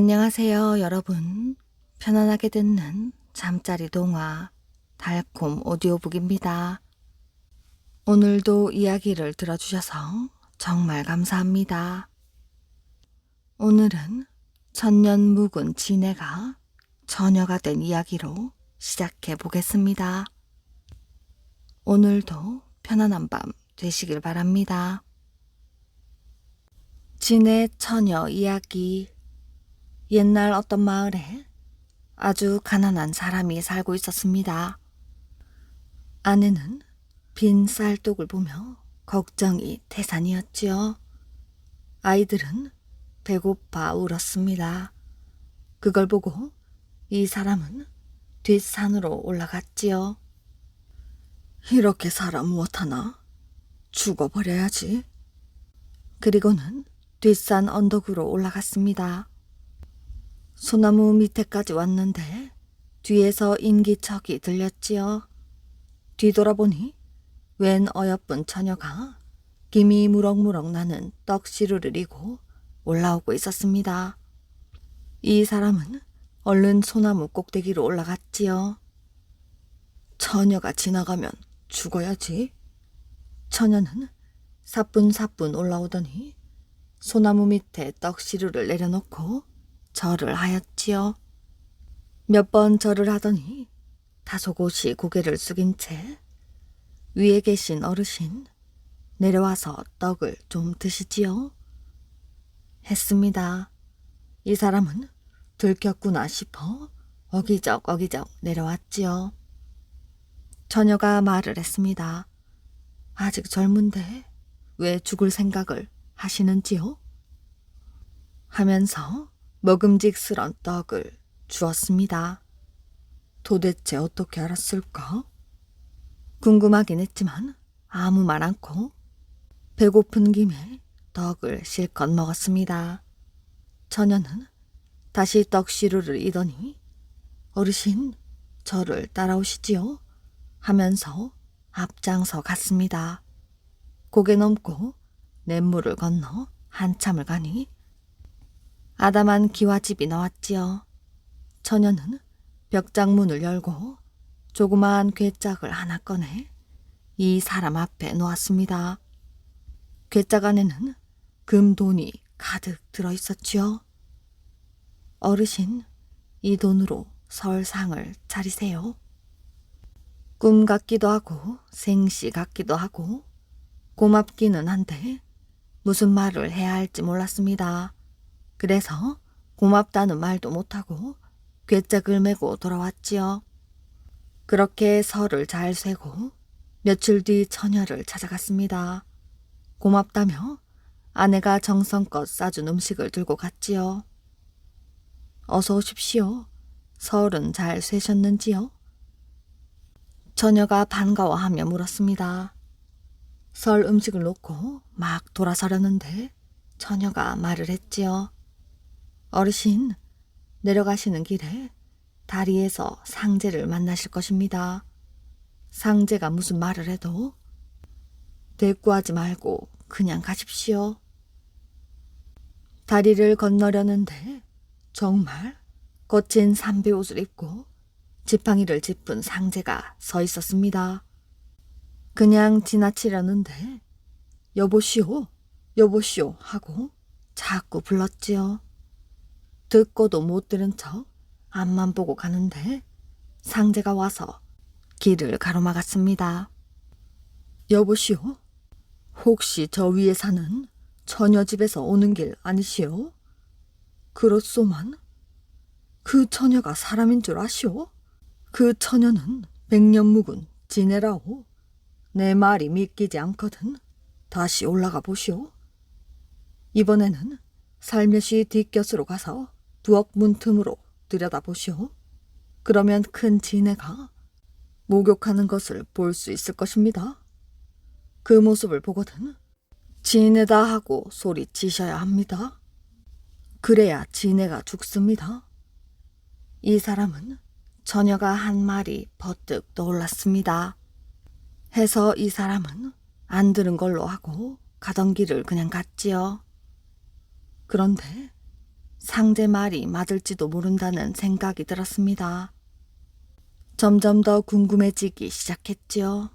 안녕하세요, 여러분. 편안하게 듣는 잠자리 동화 달콤 오디오북입니다. 오늘도 이야기를 들어주셔서 정말 감사합니다. 오늘은 천년 묵은 지네가 처녀가 된 이야기로 시작해 보겠습니다. 오늘도 편안한 밤 되시길 바랍니다. 지네 처녀 이야기. 옛날 어떤 마을에 아주 가난한 사람이 살고 있었습니다. 아내는 빈 쌀독을 보며 걱정이 태산이었지요. 아이들은 배고파 울었습니다. 그걸 보고 이 사람은 뒷산으로 올라갔지요. 이렇게 살아 무엇하나? 죽어버려야지. 그리고는 뒷산 언덕으로 올라갔습니다. 소나무 밑에까지 왔는데 뒤에서 인기척이 들렸지요. 뒤돌아보니 웬 어여쁜 처녀가 김이 무럭무럭 나는 떡시루를 이고 올라오고 있었습니다. 이 사람은 얼른 소나무 꼭대기로 올라갔지요. 처녀가 지나가면 죽어야지. 처녀는 사뿐사뿐 올라오더니 소나무 밑에 떡시루를 내려놓고 절을 하였지요. 몇 번 절을 하더니 다소곳이 고개를 숙인 채 위에 계신 어르신 내려와서 떡을 좀 드시지요. 했습니다. 이 사람은 들켰구나 싶어 어기적 내려왔지요. 처녀가 말을 했습니다. 아직 젊은데 왜 죽을 생각을 하시는지요? 하면서 먹음직스런 떡을 주었습니다. 도대체 어떻게 알았을까? 궁금하긴 했지만 아무 말 않고 배고픈 김에 떡을 실컷 먹었습니다. 처녀는 다시 떡시루를 이더니 어르신 저를 따라오시지요? 하면서 앞장서 갔습니다. 고개 넘고 냇물을 건너 한참을 가니 아담한 기와집이 나왔지요. 처녀는 벽장문을 열고 조그마한 괴짝을 하나 꺼내 이 사람 앞에 놓았습니다. 괴짝 안에는 금돈이 가득 들어있었지요. 어르신, 이 돈으로 설 상을 차리세요. 꿈 같기도 하고 생시 같기도 하고 고맙기는 한데 무슨 말을 해야 할지 몰랐습니다. 그래서 고맙다는 말도 못하고 괴짝을 메고 돌아왔지요. 그렇게 설을 잘 쇠고 며칠 뒤 처녀를 찾아갔습니다. 고맙다며 아내가 정성껏 싸준 음식을 들고 갔지요. 어서 오십시오. 설은 잘 쇠셨는지요? 처녀가 반가워하며 물었습니다. 설 음식을 놓고 막 돌아서려는데 처녀가 말을 했지요. 어르신, 내려가시는 길에 다리에서 상제를 만나실 것입니다. 상제가 무슨 말을 해도 대꾸하지 말고 그냥 가십시오. 다리를 건너려는데 정말 거친 삼배옷을 입고 지팡이를 짚은 상제가 서 있었습니다. 그냥 지나치려는데 여보시오, 여보시오 하고 자꾸 불렀지요. 듣고도 못 들은 척 앞만 보고 가는데 상제가 와서 길을 가로막았습니다. 여보시오, 혹시 저 위에 사는 처녀 집에서 오는 길 아니시오? 그렇소만 그 처녀가 사람인 줄 아시오? 그 처녀는 백년 묵은 지네라오. 내 말이 믿기지 않거든 다시 올라가 보시오. 이번에는 살며시 뒷곁으로 가서 부엌 문 틈으로 들여다보시오. 그러면 큰 지네가 목욕하는 것을 볼 수 있을 것입니다. 그 모습을 보거든 지네다 하고 소리치셔야 합니다. 그래야 지네가 죽습니다. 이 사람은 처녀가 한 말이 버뜩 떠올랐습니다. 해서 이 사람은 안 들은 걸로 하고 가던 길을 그냥 갔지요. 그런데 상제 말이 맞을지도 모른다는 생각이 들었습니다. 점점 더 궁금해지기 시작했지요.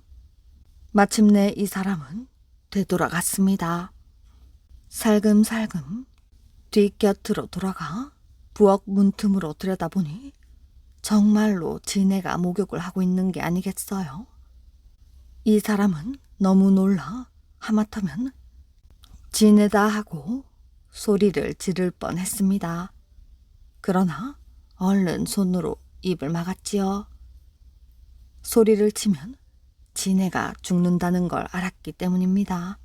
마침내 이 사람은 되돌아갔습니다. 살금살금 뒷곁으로 돌아가 부엌 문틈으로 들여다보니 정말로 지네가 목욕을 하고 있는 게 아니겠어요. 이 사람은 너무 놀라 하마터면 지네다 하고 소리를 지를 뻔했습니다. 그러나 얼른 손으로 입을 막았지요. 소리를 치면 지네가 죽는다는 걸 알았기 때문입니다.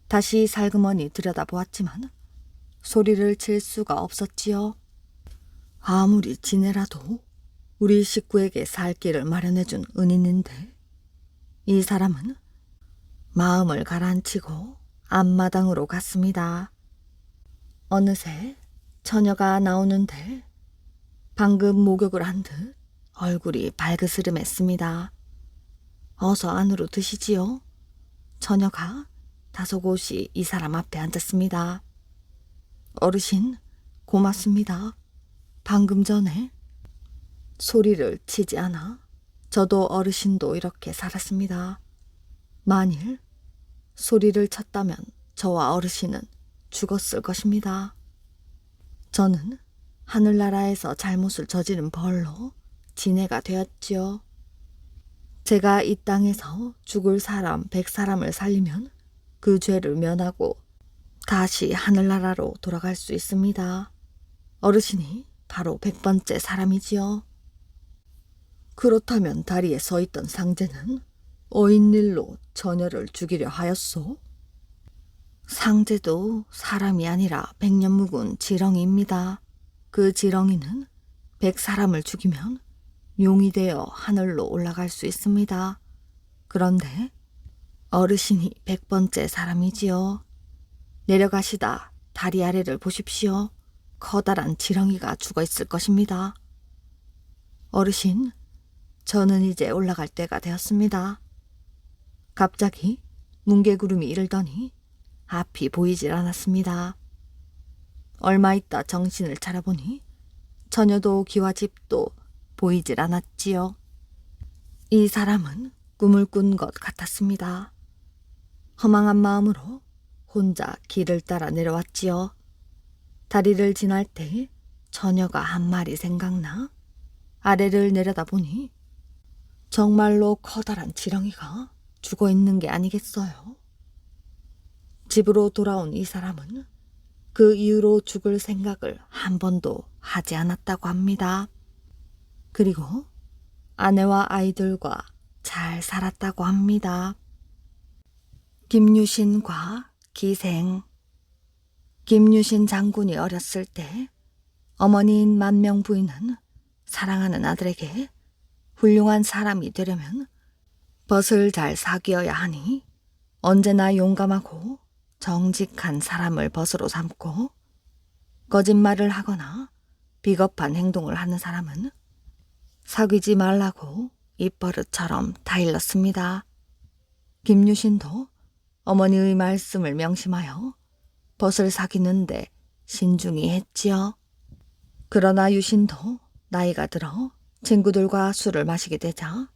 다시 살그머니 들여다보았지만 소리를 칠 수가 없었지요. 아무리 지네라도 우리 식구에게 살 길을 마련해준 은인인데 이 사람은 마음을 가라앉히고 앞마당으로 갔습니다. 어느새 처녀가 나오는데 방금 목욕을 한 듯 얼굴이 발그스름했습니다. 어서 안으로 드시지요. 처녀가 다소곳이 이 사람 앞에 앉았습니다. 어르신, 고맙습니다. 방금 전에 소리를 치지 않아 저도 어르신도 이렇게 살았습니다. 만일 소리를 쳤다면 저와 어르신은 죽었을 것입니다. 저는 하늘나라에서 잘못을 저지른 벌로 지네가 되었지요. 제가 이 땅에서 죽을 사람 100사람을 살리면 그 죄를 면하고 다시 하늘나라로 돌아갈 수 있습니다. 어르신이 바로 100번째 사람이지요. 그렇다면 다리에 서 있던 상제는 어인일로 처녀를 죽이려 하였소? 상제도 사람이 아니라 100년 묵은 지렁이입니다. 그 지렁이는 100사람을 죽이면 용이 되어 하늘로 올라갈 수 있습니다. 그런데 어르신이 100번째 사람이지요. 내려가시다 다리 아래를 보십시오. 커다란 지렁이가 죽어 있을 것입니다. 어르신, 저는 이제 올라갈 때가 되었습니다. 갑자기 뭉게구름이 이르더니 앞이 보이질 않았습니다. 얼마 있다 정신을 차려보니 처녀도 기와 집도 보이질 않았지요. 이 사람은 꿈을 꾼 것 같았습니다. 허망한 마음으로 혼자 길을 따라 내려왔지요. 다리를 지날 때 처녀가 한 말이 생각나 아래를 내려다보니 정말로 커다란 지렁이가 죽어 있는 게 아니겠어요. 집으로 돌아온 이 사람은 그 이후로 죽을 생각을 한 번도 하지 않았다고 합니다. 그리고 아내와 아이들과 잘 살았다고 합니다. 김유신과 기생. 김유신 장군이 어렸을 때 어머니인 만명 부인은 사랑하는 아들에게 훌륭한 사람이 되려면 벗을 잘 사귀어야 하니 언제나 용감하고 정직한 사람을 벗으로 삼고 거짓말을 하거나 비겁한 행동을 하는 사람은 사귀지 말라고 입버릇처럼 다일렀습니다. 김유신도 어머니의 말씀을 명심하여 벗을 사귀는데 신중히 했지요. 그러나 유신도 나이가 들어 친구들과 술을 마시게 되자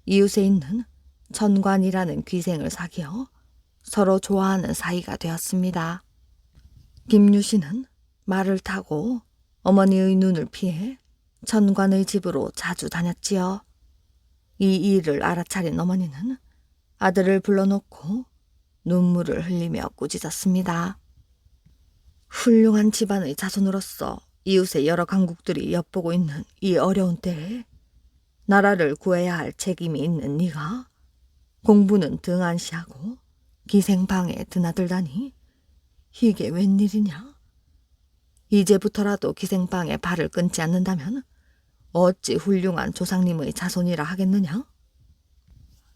이웃에 있는 천관이라는 귀생을 사귀어 서로 좋아하는 사이가 되었습니다. 김유신은 말을 타고 어머니의 눈을 피해 천관의 집으로 자주 다녔지요. 이 일을 알아차린 어머니는 아들을 불러놓고 눈물을 흘리며 꾸짖었습니다. 훌륭한 집안의 자손으로서 이웃의 여러 강국들이 엿보고 있는 이 어려운 때에 나라를 구해야 할 책임이 있는 네가 공부는 등한시하고 기생방에 드나들다니 이게 웬일이냐? 이제부터라도 기생방에 발을 끊지 않는다면 어찌 훌륭한 조상님의 자손이라 하겠느냐?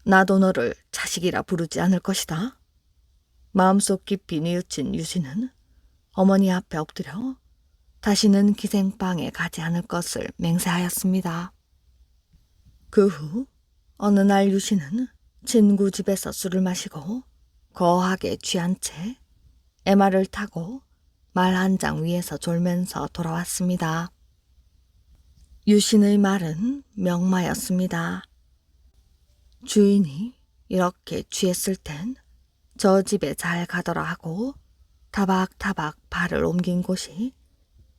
나도 너를 자식이라 부르지 않을 것이다. 마음속 깊이 뉘우친 유신은 어머니 앞에 엎드려 다시는 기생방에 가지 않을 것을 맹세하였습니다. 그 후 어느 날 유신은 친구 집에서 술을 마시고 거하게 취한 채 에마를 타고 말 한 장 위에서 졸면서 돌아왔습니다. 유신의 말은 명마였습니다. 주인이 이렇게 취했을 땐 저 집에 잘 가더라 하고 타박타박 발을 옮긴 곳이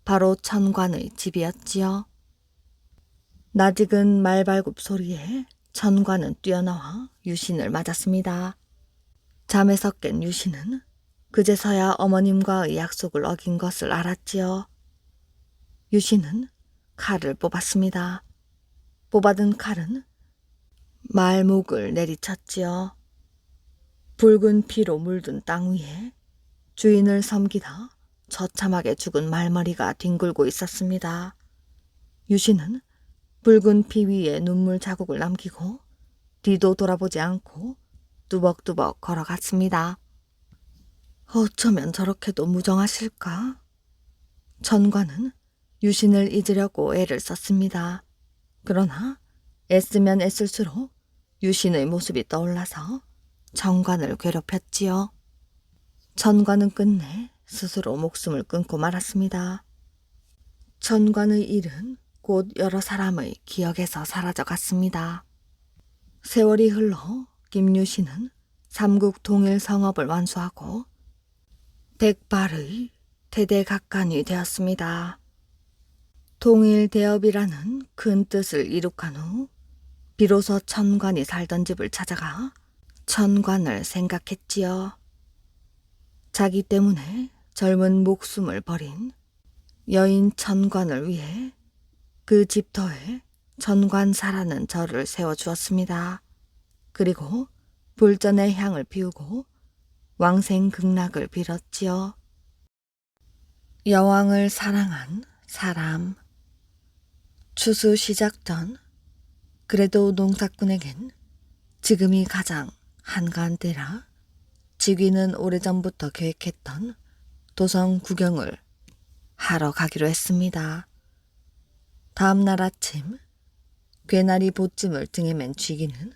바로 천관의 집이었지요. 낯익은 말발굽 소리에 천관은 뛰어나와 유신을 맞았습니다. 잠에서 깬 유신은 그제서야 어머님과의 약속을 어긴 것을 알았지요. 유신은 칼을 뽑았습니다. 뽑아든 칼은 말목을 내리쳤지요. 붉은 피로 물든 땅 위에 주인을 섬기다 처참하게 죽은 말머리가 뒹굴고 있었습니다. 유신은 붉은 피 위에 눈물 자국을 남기고 뒤도 돌아보지 않고 뚜벅뚜벅 걸어갔습니다. 어쩌면 저렇게도 무정하실까? 천관은 유신을 잊으려고 애를 썼습니다. 그러나 애쓰면 애쓸수록 유신의 모습이 떠올라서 천관을 괴롭혔지요. 천관은 끝내 스스로 목숨을 끊고 말았습니다. 천관의 일은 곧 여러 사람의 기억에서 사라져갔습니다. 세월이 흘러 김유신은 삼국 통일 성업을 완수하고 백발의 대대각관이 되었습니다. 통일대업이라는 큰 뜻을 이룩한 후 비로소 천관이 살던 집을 찾아가 천관을 생각했지요. 자기 때문에 젊은 목숨을 버린 여인 천관을 위해 그 집터에 천관사라는 절을 세워주었습니다. 그리고 불전의 향을 피우고 왕생극락을 빌었지요. 여왕을 사랑한 사람. 추수 시작 전 그래도 농사꾼에겐 지금이 가장 한가한 때라 직위는 오래전부터 계획했던 도성 구경을 하러 가기로 했습니다. 다음 날 아침 괴나리 보찜을 등에 맨 쥐기는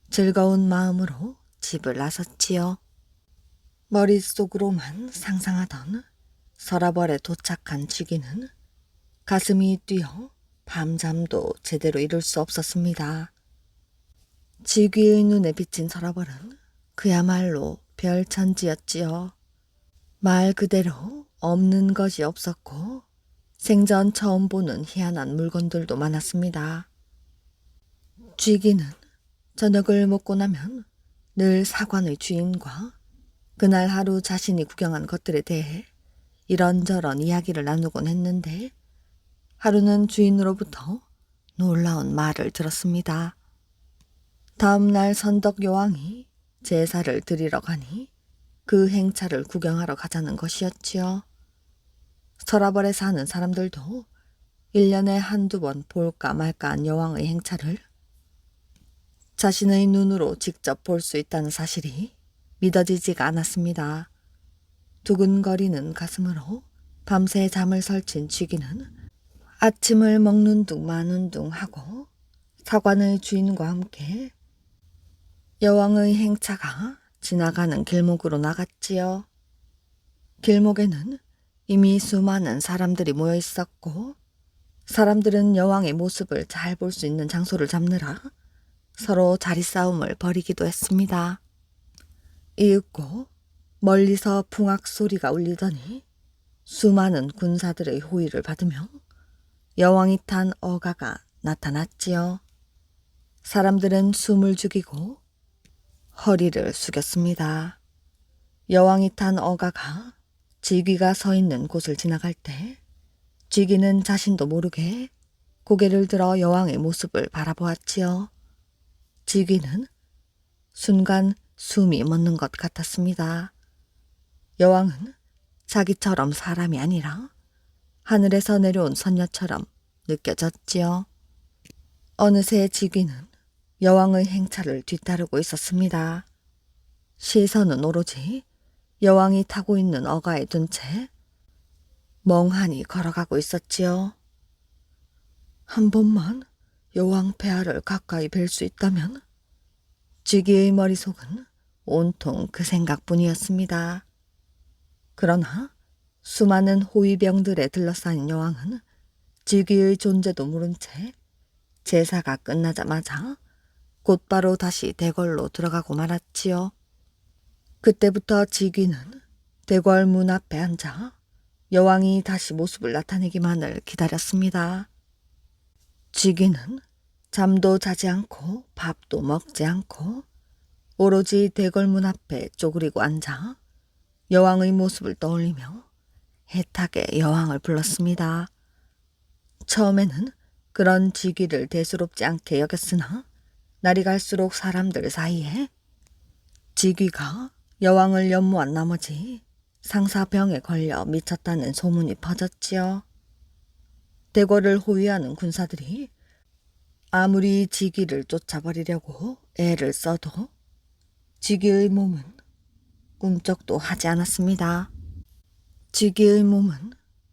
즐거운 마음으로 집을 나섰지요. 머릿속으로만 상상하던 서라벌에 도착한 쥐기는 가슴이 뛰어 밤잠도 제대로 이룰 수 없었습니다. 쥐귀의 눈에 비친 서라벌은 그야말로 별천지였지요. 말 그대로 없는 것이 없었고 생전 처음 보는 희한한 물건들도 많았습니다. 쥐기는 저녁을 먹고 나면 늘 사관의 주인과 그날 하루 자신이 구경한 것들에 대해 이런저런 이야기를 나누곤 했는데 하루는 주인으로부터 놀라운 말을 들었습니다. 다음 날 선덕 여왕이 제사를 드리러 가니 그 행차를 구경하러 가자는 것이었지요. 서라벌에 사는 사람들도 1년에 한두 번 볼까 말까한 여왕의 행차를 자신의 눈으로 직접 볼 수 있다는 사실이 믿어지지가 않았습니다. 두근거리는 가슴으로 밤새 잠을 설친 쥐기는 아침을 먹는 둥 마는 둥 하고 사관의 주인과 함께 여왕의 행차가 지나가는 길목으로 나갔지요. 길목에는 이미 수많은 사람들이 모여 있었고 사람들은 여왕의 모습을 잘 볼 수 있는 장소를 잡느라 서로 자리 싸움을 벌이기도 했습니다. 이윽고 멀리서 풍악 소리가 울리더니 수많은 군사들의 호의를 받으며 여왕이 탄 어가가 나타났지요. 사람들은 숨을 죽이고 허리를 숙였습니다. 여왕이 탄 어가가 쥐귀가 서 있는 곳을 지나갈 때 쥐귀는 자신도 모르게 고개를 들어 여왕의 모습을 바라보았지요. 쥐귀는 순간 숨이 멎는 것 같았습니다. 여왕은 자기처럼 사람이 아니라 하늘에서 내려온 선녀처럼 느껴졌지요. 어느새 쥐귀는 여왕의 행차를 뒤따르고 있었습니다. 시선은 오로지 여왕이 타고 있는 어가에 둔 채 멍하니 걸어가고 있었지요. 한 번만 여왕 폐하를 가까이 뵐 수 있다면 쥐귀의 머릿속은 온통 그 생각뿐이었습니다. 그러나 수많은 호위병들에 둘러싸인 여왕은 즉위의 존재도 모른 채 제사가 끝나자마자 곧바로 다시 대궐로 들어가고 말았지요. 그때부터 즉위는 대궐 문 앞에 앉아 여왕이 다시 모습을 나타내기만을 기다렸습니다. 즉위는 잠도 자지 않고 밥도 먹지 않고 오로지 대궐 문 앞에 쪼그리고 앉아 여왕의 모습을 떠올리며 애타게 여왕을 불렀습니다. 처음에는 그런 즉위를 대수롭지 않게 여겼으나 날이 갈수록 사람들 사이에 즉위가 여왕을 연모한 나머지 상사병에 걸려 미쳤다는 소문이 퍼졌지요. 대궐을 호위하는 군사들이 아무리 즉위를 쫓아버리려고 애를 써도 즉위의 몸은 꿈쩍도 하지 않았습니다. 즉위의 몸은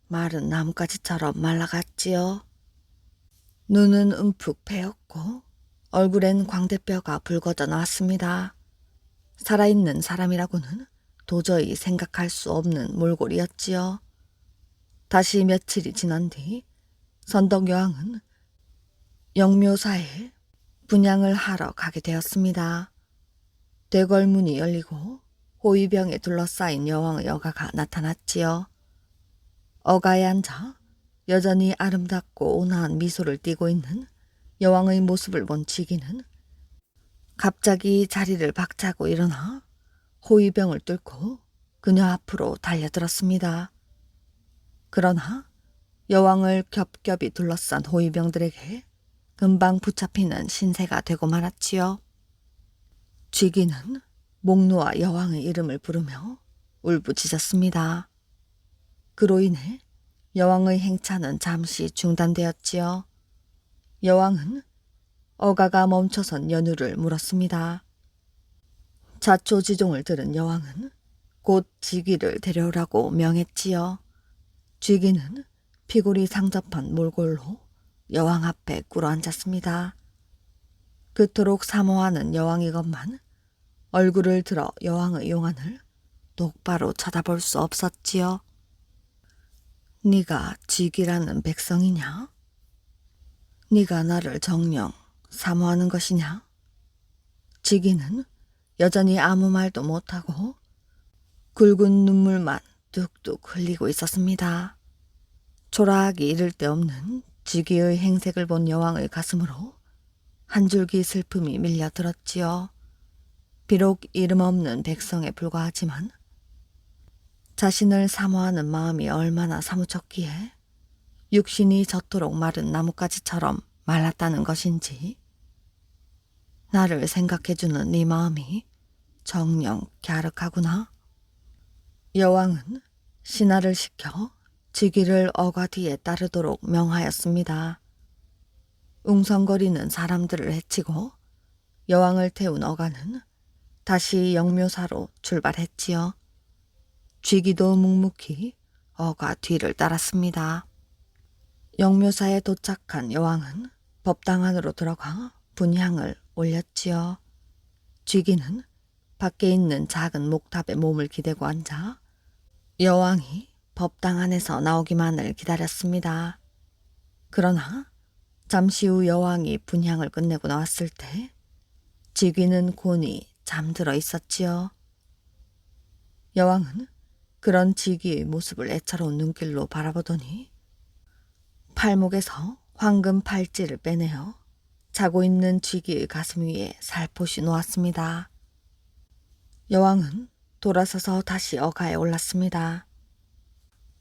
마른 나뭇가지처럼 말라갔지요. 눈은 움푹 패였고 얼굴엔 광대뼈가 붉어져 나왔습니다. 살아있는 사람이라고는 도저히 생각할 수 없는 몰골이었지요. 다시 며칠이 지난 뒤 선덕여왕은 영묘사에 분향을 하러 가게 되었습니다. 대궐 문이 열리고 호위병에 둘러싸인 여왕의 어가가 나타났지요. 어가에 앉아 여전히 아름답고 온화한 미소를 띠고 있는 여왕의 모습을 본 즉위는 갑자기 자리를 박차고 일어나 호위병을 뚫고 그녀 앞으로 달려들었습니다. 그러나 여왕을 겹겹이 둘러싼 호위병들에게 금방 붙잡히는 신세가 되고 말았지요. 즉위는 목 놓아 여왕의 이름을 부르며 울부짖었습니다. 그로 인해 여왕의 행차는 잠시 중단되었지요. 여왕은 어가가 멈춰선 연유를 물었습니다. 자초지종을 들은 여왕은 곧 즉위를 데려오라고 명했지요. 즉위는 피골이 상접한 몰골로 여왕 앞에 꿇어앉았습니다. 그토록 사모하는 여왕이건만 얼굴을 들어 여왕의 용안을 똑바로 쳐다볼 수 없었지요. 네가 즉위라는 백성이냐? 네가 나를 정녕 사모하는 것이냐? 즉위는 여전히 아무 말도 못하고 굵은 눈물만 뚝뚝 흘리고 있었습니다. 초라하기 이를 데 없는 즉위의 행색을 본 여왕의 가슴으로 한 줄기 슬픔이 밀려들었지요. 비록 이름 없는 백성에 불과하지만 자신을 사모하는 마음이 얼마나 사무쳤기에 육신이 저토록 마른 나뭇가지처럼 말랐다는 것인지 나를 생각해주는 네 마음이 정녕 갸륵하구나. 여왕은 신하를 시켜 즉위를 어가 뒤에 따르도록 명하였습니다. 웅성거리는 사람들을 해치고 여왕을 태운 어가는 다시 영묘사로 출발했지요. 쥐기도 묵묵히 어가 뒤를 따랐습니다. 영묘사에 도착한 여왕은 법당 안으로 들어가 분향을 올렸지요. 쥐기는 밖에 있는 작은 목탑에 몸을 기대고 앉아 여왕이 법당 안에서 나오기만을 기다렸습니다. 그러나 잠시 후 여왕이 분향을 끝내고 나왔을 때 쥐기는 곤히 잠들어 있었지요. 여왕은 그런 쥐기의 모습을 애처로운 눈길로 바라보더니 팔목에서 황금 팔찌를 빼내어 자고 있는 쥐기의 가슴 위에 살포시 놓았습니다. 여왕은 돌아서서 다시 어가에 올랐습니다.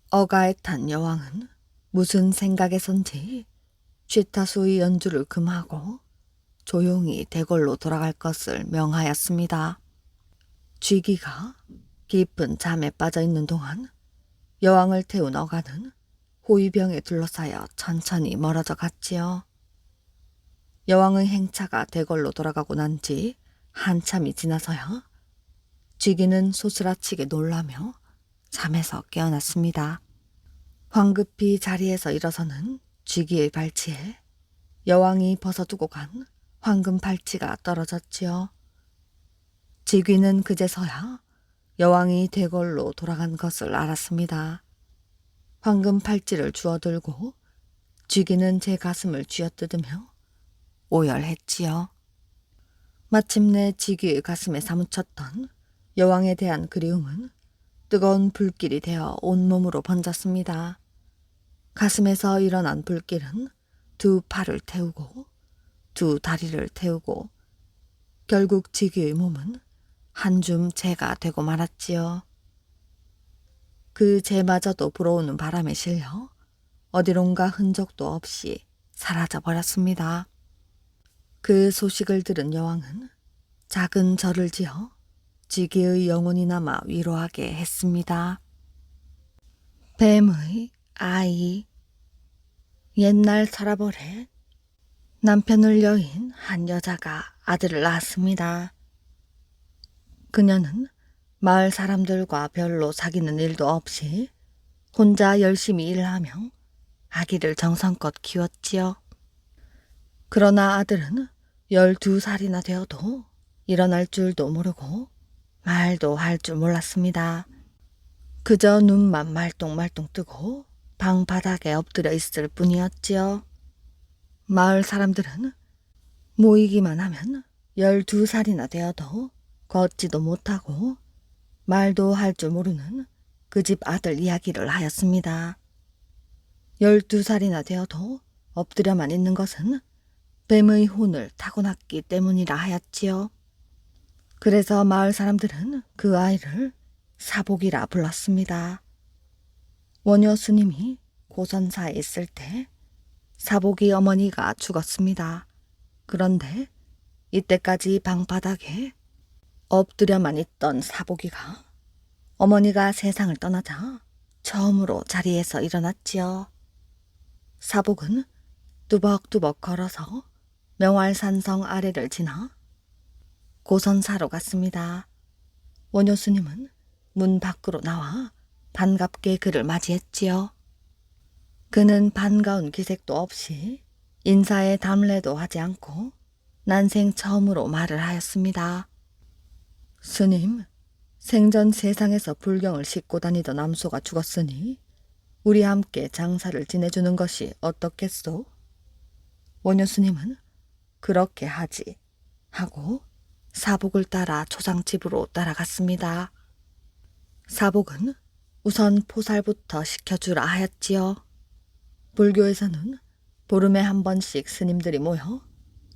어가에 탄 여왕은 무슨 생각에선지 쥐타수의 연주를 금하고 조용히 대궐로 돌아갈 것을 명하였습니다. 쥐기가 깊은 잠에 빠져있는 동안 여왕을 태운 어가는 호위병에 둘러싸여 천천히 멀어져 갔지요. 여왕의 행차가 대궐로 돌아가고 난 지 한참이 지나서야 쥐기는 소스라치게 놀라며 잠에서 깨어났습니다. 황급히 자리에서 일어서는 쥐기의 발치에 여왕이 벗어두고 간 황금 팔찌가 떨어졌지요. 쥐기는 그제서야 여왕이 대궐로 돌아간 것을 알았습니다. 황금 팔찌를 주워들고 쥐기는 제 가슴을 쥐어뜯으며 오열했지요. 마침내 쥐기의 가슴에 사무쳤던 여왕에 대한 그리움은 뜨거운 불길이 되어 온몸으로 번졌습니다. 가슴에서 일어난 불길은 두 팔을 태우고 두 다리를 태우고 결국 쥐기의 몸은 한 줌 재가 되고 말았지요. 그 재마저도 불어오는 바람에 실려 어디론가 흔적도 없이 사라져 버렸습니다. 그 소식을 들은 여왕은 작은 절을 지어 쥐기의 영혼이나마 위로하게 했습니다. 뱀의 아이. 옛날 서라벌에 남편을 여인 한 여자가 아들을 낳았습니다. 그녀는 마을 사람들과 별로 사귀는 일도 없이 혼자 열심히 일하며 아기를 정성껏 키웠지요. 그러나 아들은 12살이나 되어도 일어날 줄도 모르고 말도 할 줄 몰랐습니다. 그저 눈만 말똥말똥 뜨고 방 바닥에 엎드려 있을 뿐이었지요. 마을 사람들은 모이기만 하면 12살이나 되어도 걷지도 못하고 말도 할 줄 모르는 그 집 아들 이야기를 하였습니다. 12살이나 되어도 엎드려만 있는 것은 뱀의 혼을 타고났기 때문이라 하였지요. 그래서 마을 사람들은 그 아이를 사복이라 불렀습니다. 원효 스님이 고선사에 있을 때 사복이 어머니가 죽었습니다. 그런데 이때까지 방바닥에 엎드려만 있던 사복이가 어머니가 세상을 떠나자 처음으로 자리에서 일어났지요. 사복은 뚜벅뚜벅 걸어서 명활산성 아래를 지나 고선사로 갔습니다. 원효 스님은 문 밖으로 나와 반갑게 그를 맞이했지요. 그는 반가운 기색도 없이 인사에 담례도 하지 않고 난생 처음으로 말을 하였습니다. 스님, 생전 세상에서 불경을 싣고 다니던 암소가 죽었으니 우리 함께 장사를 지내주는 것이 어떻겠소? 원효 스님은 그렇게 하지 하고 사복을 따라 초상집으로 따라갔습니다. 사복은 우선 포살부터 시켜주라 하였지요. 불교에서는 보름에 한 번씩 스님들이 모여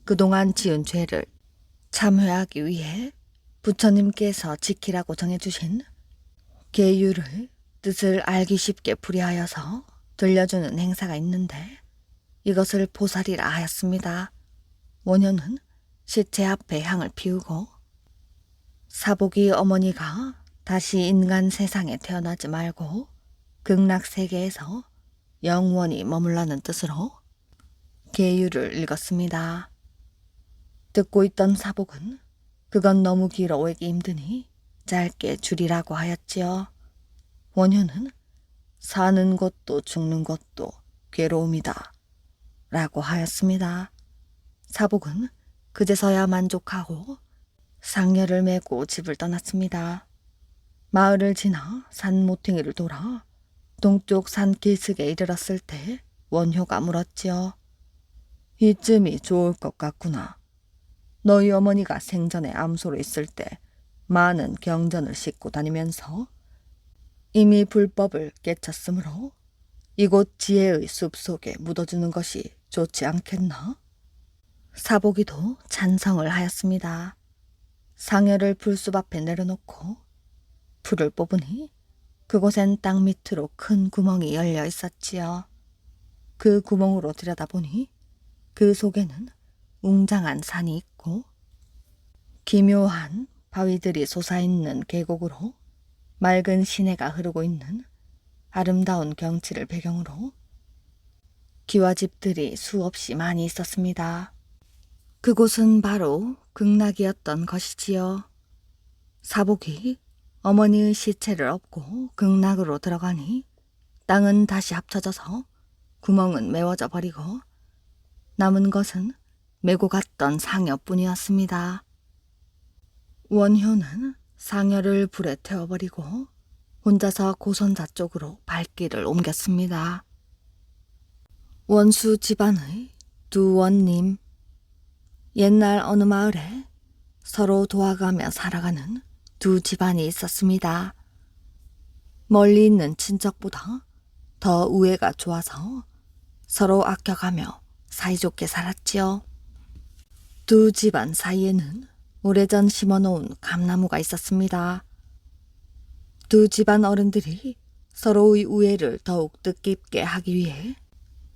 그동안 지은 죄를 참회하기 위해 부처님께서 지키라고 정해주신 계율을 뜻을 알기 쉽게 풀이하여서 들려주는 행사가 있는데 이것을 포살이라 하였습니다. 원효는 시체 앞에 향을 피우고 사복이 어머니가 다시 인간 세상에 태어나지 말고 극락세계에서 영원히 머물라는 뜻으로 계율을 읽었습니다. 듣고 있던 사복은 그건 너무 길어 오기 힘드니 짧게 줄이라고 하였지요. 원효는 사는 것도 죽는 것도 괴로움이다 라고 하였습니다. 사복은 그제서야 만족하고 상여를 메고 집을 떠났습니다. 마을을 지나 산 모퉁이를 돌아 동쪽 산 기슭에 이르렀을 때 원효가 물었지요. 이쯤이 좋을 것 같구나. 너희 어머니가 생전에 암소로 있을 때 많은 경전을 싣고 다니면서 이미 불법을 깨쳤으므로 이곳 지혜의 숲속에 묻어주는 것이 좋지 않겠나? 사복이도 찬성을 하였습니다. 상여를 풀숲 앞에 내려놓고 풀을 뽑으니 그곳엔 땅 밑으로 큰 구멍이 열려 있었지요. 그 구멍으로 들여다보니 그 속에는 웅장한 산이 있고 기묘한 바위들이 솟아있는 계곡으로 맑은 시내가 흐르고 있는 아름다운 경치를 배경으로 기와집들이 수없이 많이 있었습니다. 그곳은 바로 극락이었던 것이지요. 사복이 어머니의 시체를 업고 극락으로 들어가니 땅은 다시 합쳐져서 구멍은 메워져 버리고 남은 것은 메고 갔던 상여뿐이었습니다. 원효는 상여를 불에 태워버리고 혼자서 고선자 쪽으로 발길을 옮겼습니다. 원수 집안의 두 원님. 옛날 어느 마을에 서로 도와가며 살아가는 두 집안이 있었습니다. 멀리 있는 친척보다 더 우애가 좋아서 서로 아껴가며 사이좋게 살았지요. 두 집안 사이에는 오래전 심어놓은 감나무가 있었습니다. 두 집안 어른들이 서로의 우애를 더욱 뜻깊게 하기 위해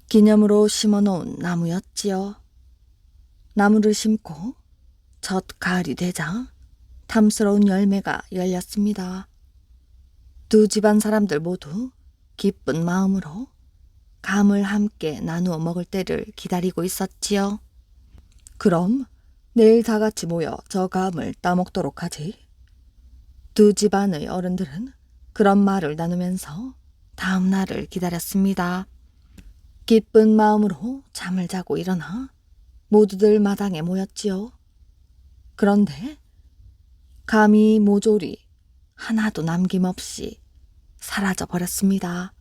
기념으로 심어놓은 나무였지요. 나무를 심고 첫 가을이 되자 탐스러운 열매가 열렸습니다. 두 집안 사람들 모두 기쁜 마음으로 감을 함께 나누어 먹을 때를 기다리고 있었지요. 그럼 내일 다 같이 모여 저 감을 따먹도록 하지. 두 집안의 어른들은 그런 말을 나누면서 다음 날을 기다렸습니다. 기쁜 마음으로 잠을 자고 일어나 모두들 마당에 모였지요. 그런데 감이 모조리 하나도 남김없이 사라져 버렸습니다.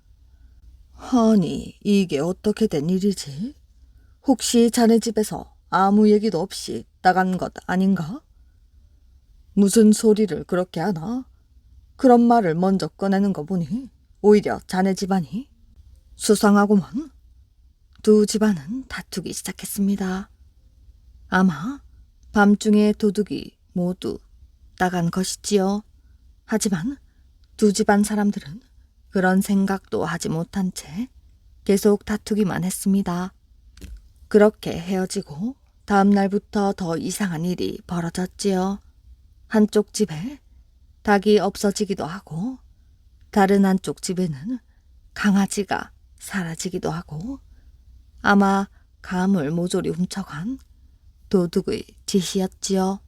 아니, 이게 어떻게 된 일이지? 혹시 자네 집에서 아무 얘기도 없이 나간 것 아닌가? 무슨 소리를 그렇게 하나? 그런 말을 먼저 꺼내는 거 보니 오히려 자네 집안이 수상하구먼. 두 집안은 다투기 시작했습니다. 아마 밤중에 도둑이 모두 나간 것이지요. 하지만 두 집안 사람들은 그런 생각도 하지 못한 채 계속 다투기만 했습니다. 그렇게 헤어지고 다음 날부터 더 이상한 일이 벌어졌지요. 한쪽 집에 닭이 없어지기도 하고 다른 한쪽 집에는 강아지가 사라지기도 하고 아마 감을 모조리 훔쳐간 도둑의 짓이었지요.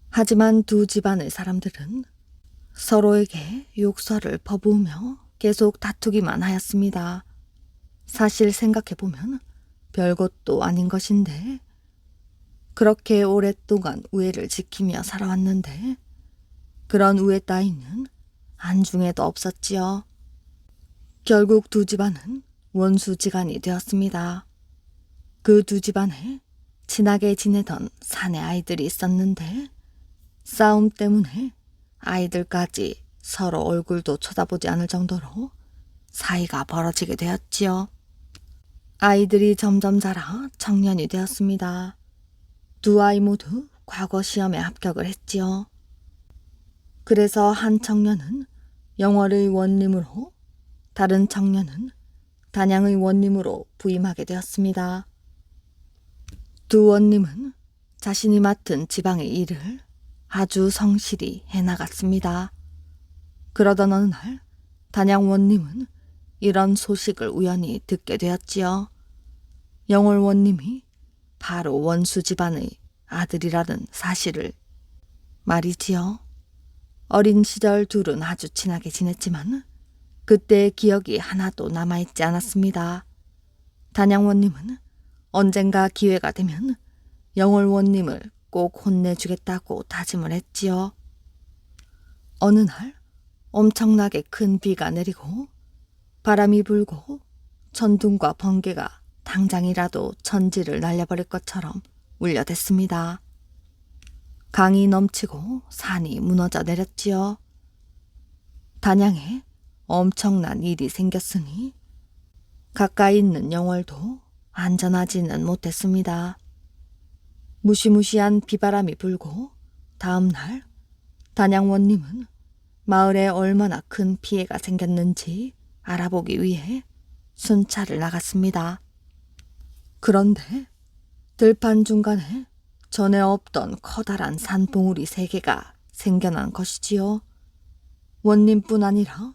하지만 두 집안의 사람들은 서로에게 욕설을 퍼부으며 계속 다투기만 하였습니다. 사실 생각해보면 별것도 아닌 것인데 그렇게 오랫동안 우애를 지키며 살아왔는데 그런 우애 따위는 안중에도 없었지요. 결국 두 집안은 원수지간이 되었습니다. 그 두 집안에 친하게 지내던 사내 아이들이 있었는데 싸움 때문에 아이들까지 서로 얼굴도 쳐다보지 않을 정도로 사이가 벌어지게 되었지요. 아이들이 점점 자라 청년이 되었습니다. 두 아이 모두 과거 시험에 합격을 했지요. 그래서 한 청년은 영월의 원림으로 다른 청년은 단양의 원림으로 부임하게 되었습니다. 두 원림은 자신이 맡은 지방의 일을 아주 성실히 해나갔습니다. 그러던 어느 날 단양 원림은 이런 소식을 우연히 듣게 되었지요. 영월 원림이 바로 원수 집안의 아들이라는 사실을 말이지요. 어린 시절 둘은 아주 친하게 지냈지만 그때의 기억이 하나도 남아있지 않았습니다. 단양 원림은 언젠가 기회가 되면 영월 원림을 꼭 혼내주겠다고 다짐을 했지요. 어느 날 엄청나게 큰 비가 내리고 바람이 불고 천둥과 번개가 당장이라도 천지를 날려버릴 것처럼 울려댔습니다. 강이 넘치고 산이 무너져 내렸지요. 단양에 엄청난 일이 생겼으니 가까이 있는 영월도 안전하지는 못했습니다. 무시무시한 비바람이 불고 다음 날 단양 원님은 마을에 얼마나 큰 피해가 생겼는지 알아보기 위해 순찰을 나갔습니다. 그런데 들판 중간에 전에 없던 커다란 산봉우리 3개가 생겨난 것이지요. 원님뿐 아니라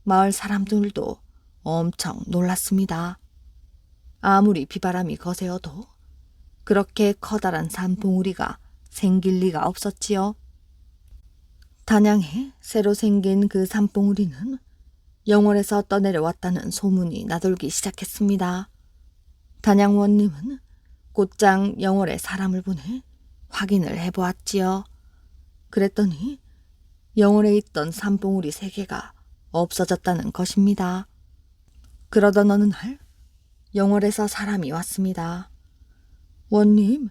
마을 사람들도 엄청 놀랐습니다. 아무리 비바람이 거세어도 그렇게 커다란 산봉우리가 생길 리가 없었지요. 단양에 새로 생긴 그 산봉우리는 영월에서 떠내려왔다는 소문이 나돌기 시작했습니다. 단양 원님은 곧장 영월에 사람을 보내 확인을 해보았지요. 그랬더니 영월에 있던 산봉우리 3개가 없어졌다는 것입니다. 그러던 어느 날 영월에서 사람이 왔습니다. 원님,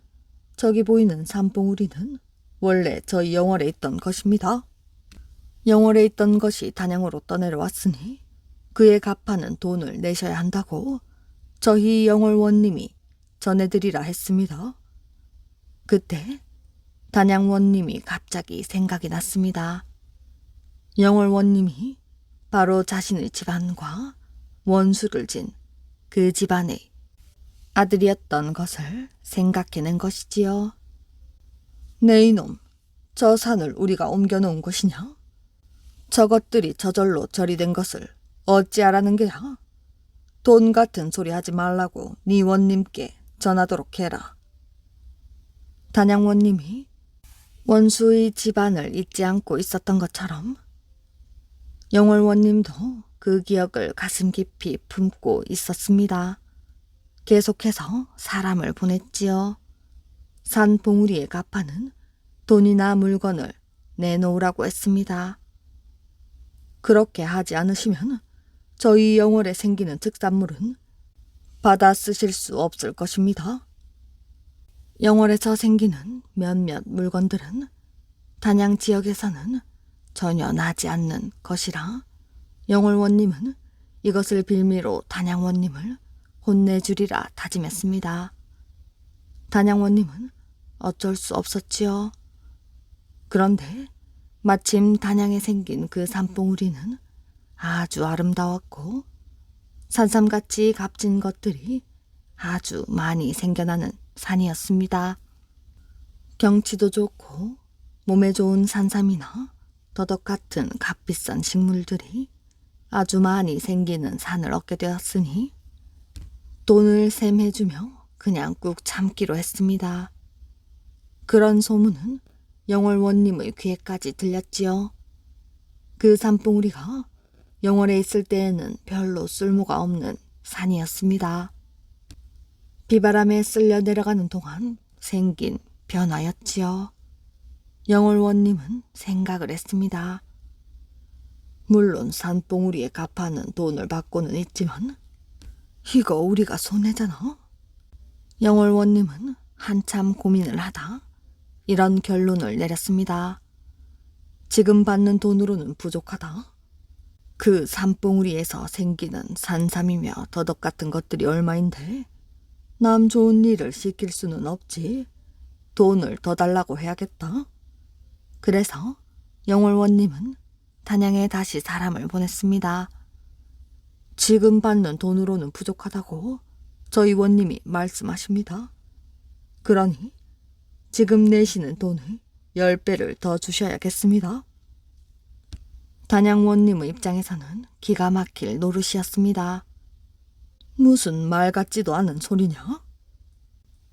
저기 보이는 산봉우리는 원래 저희 영월에 있던 것입니다. 영월에 있던 것이 단양으로 떠내려왔으니 그에 값하는 돈을 내셔야 한다고 저희 영월 원님이 전해드리라 했습니다. 그때 단양 원님이 갑자기 생각이 났습니다. 영월 원님이 바로 자신의 집안과 원수를 진 그 집안의 아들이었던 것을 생각해낸 것이지요. 네 이놈, 저 산을 우리가 옮겨놓은 곳이냐? 저것들이 저절로 절이 된 것을 어찌하라는 게야? 돈 같은 소리 하지 말라고 네 원님께 전하도록 해라. 단양 원님이 원수의 집안을 잊지 않고 있었던 것처럼 영월 원님도 그 기억을 가슴 깊이 품고 있었습니다. 계속해서 사람을 보냈지요. 산 봉우리에 갚아는 돈이나 물건을 내놓으라고 했습니다. 그렇게 하지 않으시면 저희 영월에 생기는 특산물은 받아 쓰실 수 없을 것입니다. 영월에서 생기는 몇몇 물건들은 단양 지역에서는 전혀 나지 않는 것이라 영월 원님은 이것을 빌미로 단양 원님을 혼내주리라 다짐했습니다. 단양 원님은 어쩔 수 없었지요. 그런데 마침 단양에 생긴 그 산봉우리는 아주 아름다웠고 산삼같이 값진 것들이 아주 많이 생겨나는 산이었습니다. 경치도 좋고 몸에 좋은 산삼이나 더덕 같은 값비싼 식물들이 아주 많이 생기는 산을 얻게 되었으니 돈을 셈해주며 그냥 꾹 참기로 했습니다. 그런 소문은 영월 원님의 귀에까지 들렸지요. 그 산봉우리가 영월에 있을 때에는 별로 쓸모가 없는 산이었습니다. 비바람에 쓸려 내려가는 동안 생긴 변화였지요. 영월 원님은 생각을 했습니다. 물론 산봉우리에 값하는 돈을 받고는 있지만 이거 우리가 손해잖아. 영월 원님은 한참 고민을 하다 이런 결론을 내렸습니다. 지금 받는 돈으로는 부족하다. 그 산봉우리에서 생기는 산삼이며 더덕 같은 것들이 얼마인데 남 좋은 일을 시킬 수는 없지. 돈을 더 달라고 해야겠다. 그래서 영월 원님은 단양에 다시 사람을 보냈습니다. 지금 받는 돈으로는 부족하다고 저희 원님이 말씀하십니다. 그러니 지금 내시는 돈의 10배를 더 주셔야겠습니다. 단양 원님의 입장에서는 기가 막힐 노릇이었습니다. 무슨 말 같지도 않은 소리냐?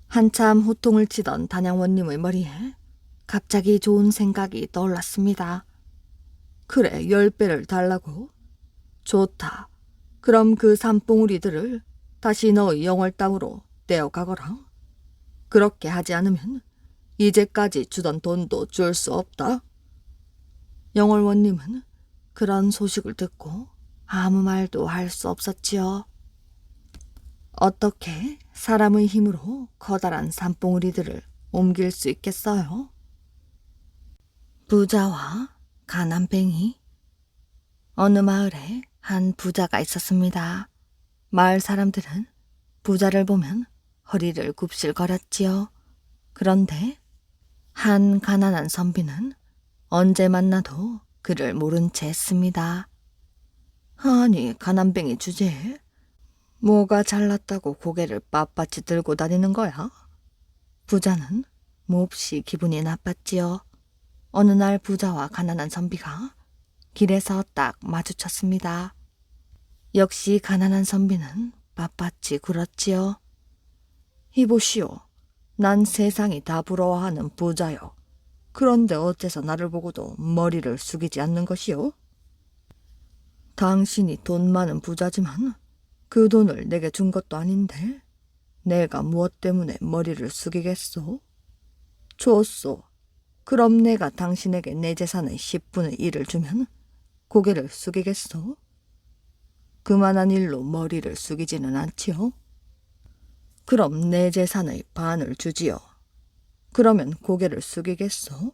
한참 호통을 치던 단양 원님의 머리에 갑자기 좋은 생각이 떠올랐습니다. 그래, 10배를 달라고? 좋다. 그럼 그 산봉우리들을 다시 너의 영월 땅으로 떼어가거라. 그렇게 하지 않으면 이제까지 주던 돈도 줄 수 없다. 영월 원님은 그런 소식을 듣고 아무 말도 할 수 없었지요. 어떻게 사람의 힘으로 커다란 산봉우리들을 옮길 수 있겠어요? 부자와 가난뱅이. 어느 마을에 한 부자가 있었습니다. 마을 사람들은 부자를 보면 허리를 굽실거렸지요. 그런데 한 가난한 선비는 언제 만나도 그를 모른 채 했습니다. 아니, 가난뱅이 주제에 뭐가 잘났다고 고개를 빳빳이 들고 다니는 거야? 부자는 몹시 기분이 나빴지요. 어느 날 부자와 가난한 선비가 길에서 딱 마주쳤습니다. 역시 가난한 선비는 빳빳이 굴었지요. 이보시오. 난 세상이 다 부러워하는 부자요. 그런데 어째서 나를 보고도 머리를 숙이지 않는 것이요? 당신이 돈 많은 부자지만 그 돈을 내게 준 것도 아닌데 내가 무엇 때문에 머리를 숙이겠소? 줬소. 그럼 내가 당신에게 내 재산의 10분의 1을 주면 고개를 숙이겠소? 그만한 일로 머리를 숙이지는 않지요. 그럼 내 재산의 반을 주지요. 그러면 고개를 숙이겠소?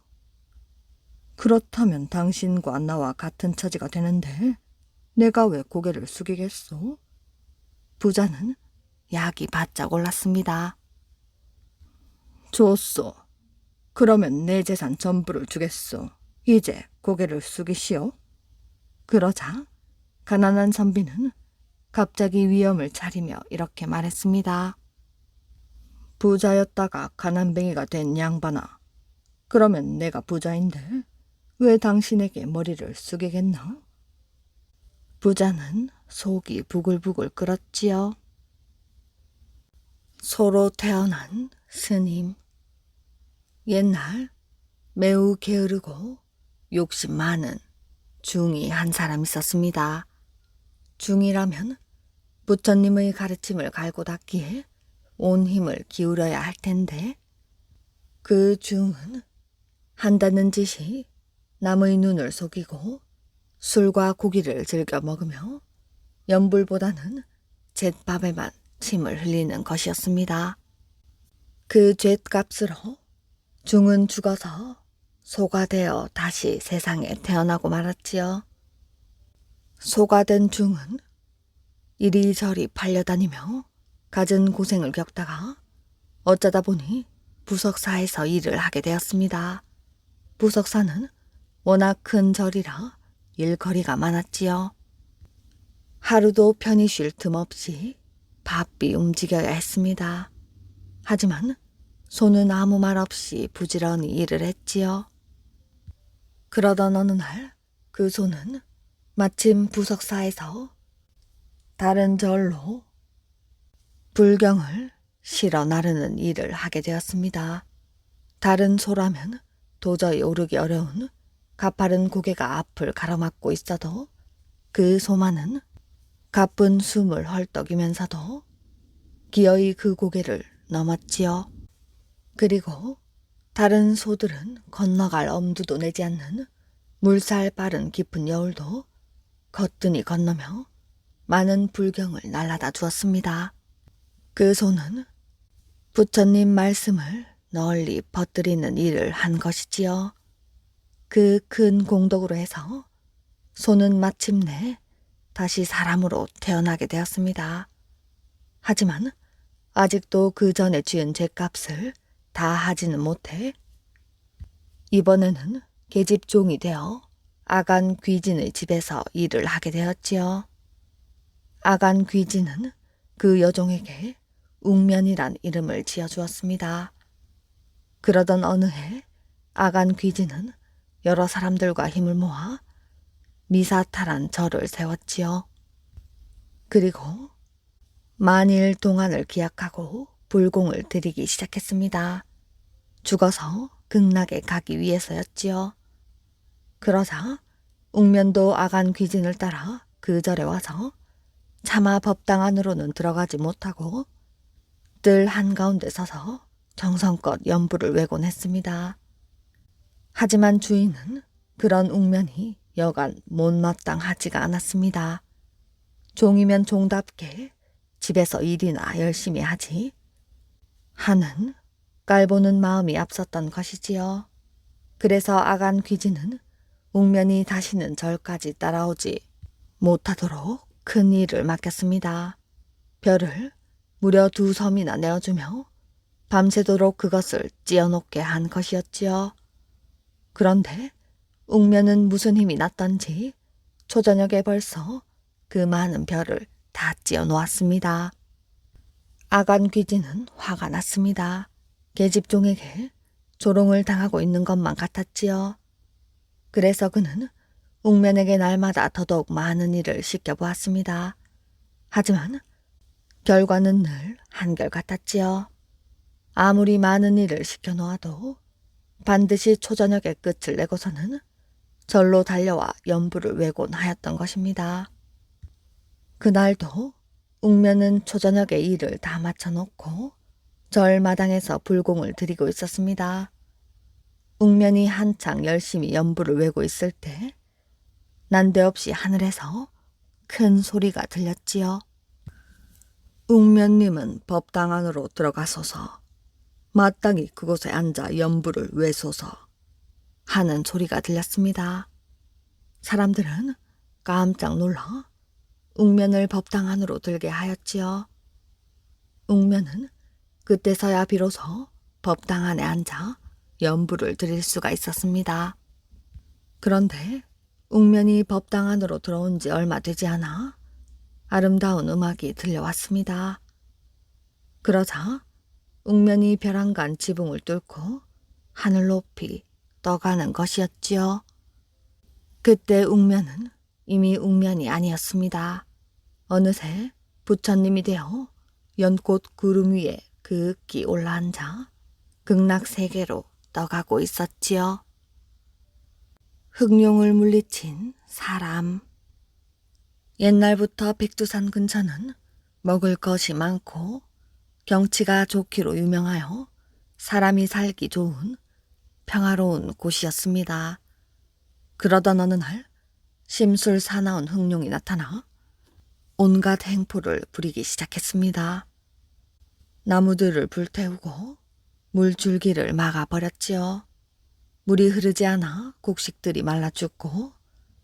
그렇다면 당신과 나와 같은 처지가 되는데 내가 왜 고개를 숙이겠소? 부자는 약이 바짝 올랐습니다. 좋소. 그러면 내 재산 전부를 주겠소. 이제 고개를 숙이시오. 그러자 가난한 선비는 갑자기 위험을 차리며 이렇게 말했습니다. 부자였다가 가난뱅이가 된 양반아. 그러면 내가 부자인데 왜 당신에게 머리를 숙이겠나? 부자는 속이 부글부글 끓었지요. 소로 태어난 스님. 옛날 매우 게으르고 욕심 많은 중이 한 사람 있었습니다. 중이라면 부처님의 가르침을 갈고 닦기에 온 힘을 기울여야 할 텐데 그 중은 한다는 짓이 남의 눈을 속이고 술과 고기를 즐겨 먹으며 연불보다는 잿밥에만 침을 흘리는 것이었습니다. 그 잿값으로 중은 죽어서 소가 되어 다시 세상에 태어나고 말았지요. 소가 된 중은 이리저리 팔려다니며 갖은 고생을 겪다가 어쩌다 보니 부석사에서 일을 하게 되었습니다. 부석사는 워낙 큰 절이라 일거리가 많았지요. 하루도 편히 쉴 틈 없이 바삐 움직여야 했습니다. 하지만 소는 아무 말 없이 부지런히 일을 했지요. 그러던 어느 날 그 소는 마침 부석사에서 다른 절로 불경을 실어 나르는 일을 하게 되었습니다. 다른 소라면 도저히 오르기 어려운 가파른 고개가 앞을 가로막고 있어도 그 소만은 가쁜 숨을 헐떡이면서도 기어이 그 고개를 넘었지요. 그리고 다른 소들은 건너갈 엄두도 내지 않는 물살 빠른 깊은 여울도 거뜬히 건너며 많은 불경을 날라다 주었습니다. 그 소는 부처님 말씀을 널리 퍼뜨리는 일을 한 것이지요. 그 큰 공덕으로 해서 소는 마침내 다시 사람으로 태어나게 되었습니다. 하지만 아직도 그 전에 쥐은 죗값을 다 하지는 못해 이번에는 계집종이 되어 아간 귀진의 집에서 일을 하게 되었지요. 아간 귀진은 그 여종에게 웅면이란 이름을 지어주었습니다. 그러던 어느 해 아간 귀진은 여러 사람들과 힘을 모아 미사탈한 절을 세웠지요. 그리고 만일 동안을 기약하고 불공을 드리기 시작했습니다. 죽어서 극락에 가기 위해서였지요. 그러자 웅면도 아간 귀진을 따라 그 절에 와서 차마 법당 안으로는 들어가지 못하고 뜰 한가운데 서서 정성껏 연불을 외곤 했습니다. 하지만 주인은 그런 웅면이 여간 못마땅하지가 않았습니다. 종이면 종답게 집에서 일이나 열심히 하지 하는 깔보는 마음이 앞섰던 것이지요. 그래서 아간 귀진은 웅면이 다시는 절까지 따라오지 못하도록 큰 일을 맡겼습니다. 별을 무려 2섬이나 내어주며 밤새도록 그것을 찧어놓게 한 것이었지요. 그런데 웅면은 무슨 힘이 났던지 초저녁에 벌써 그 많은 별을 다 찧어 놓았습니다. 아간 귀진은 화가 났습니다. 계집종에게 조롱을 당하고 있는 것만 같았지요. 그래서 그는 웅면에게 날마다 더더욱 많은 일을 시켜보았습니다. 하지만 결과는 늘 한결같았지요. 아무리 많은 일을 시켜놓아도 반드시 초저녁에 끝을 내고서는 절로 달려와 연불을 외곤 하였던 것입니다. 그날도 웅면은 초저녁에 일을 다 마쳐놓고 절 마당에서 불공을 드리고 있었습니다. 웅면이 한창 열심히 연불을 외고 있을 때 난데없이 하늘에서 큰 소리가 들렸지요. 웅면님은 법당 안으로 들어가소서. 마땅히 그곳에 앉아 연부를 외소서 하는 소리가 들렸습니다. 사람들은 깜짝 놀라 웅면을 법당 안으로 들게 하였지요. 웅면은 그때서야 비로소 법당 안에 앉아 연부를 드릴 수가 있었습니다. 그런데 웅면이 법당 안으로 들어온 지 얼마 되지 않아 아름다운 음악이 들려왔습니다. 그러자 웅면이 벼랑간 지붕을 뚫고 하늘 높이 떠가는 것이었지요. 그때 웅면은 이미 웅면이 아니었습니다. 어느새 부처님이 되어 연꽃 구름 위에 그윽기 올라앉아 극락세계로 떠가고 있었지요. 흑룡을 물리친 사람. 옛날부터 백두산 근처는 먹을 것이 많고 경치가 좋기로 유명하여 사람이 살기 좋은 평화로운 곳이었습니다. 그러던 어느 날 심술 사나운 흑룡이 나타나 온갖 행포를 부리기 시작했습니다. 나무들을 불태우고 물줄기를 막아버렸지요. 물이 흐르지 않아 곡식들이 말라 죽고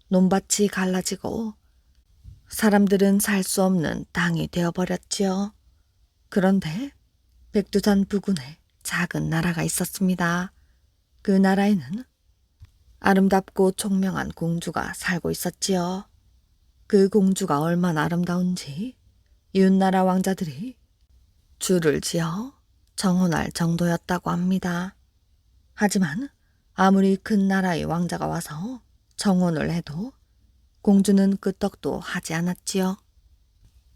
논밭이 갈라지고 사람들은 살 수 없는 땅이 되어버렸지요. 그런데 백두산 부근에 작은 나라가 있었습니다. 그 나라에는 아름답고 총명한 공주가 살고 있었지요. 그 공주가 얼마나 아름다운지 이웃나라 왕자들이 줄을 지어 정혼할 정도였다고 합니다. 하지만 아무리 큰 나라의 왕자가 와서 정혼을 해도 공주는 끄떡도 하지 않았지요.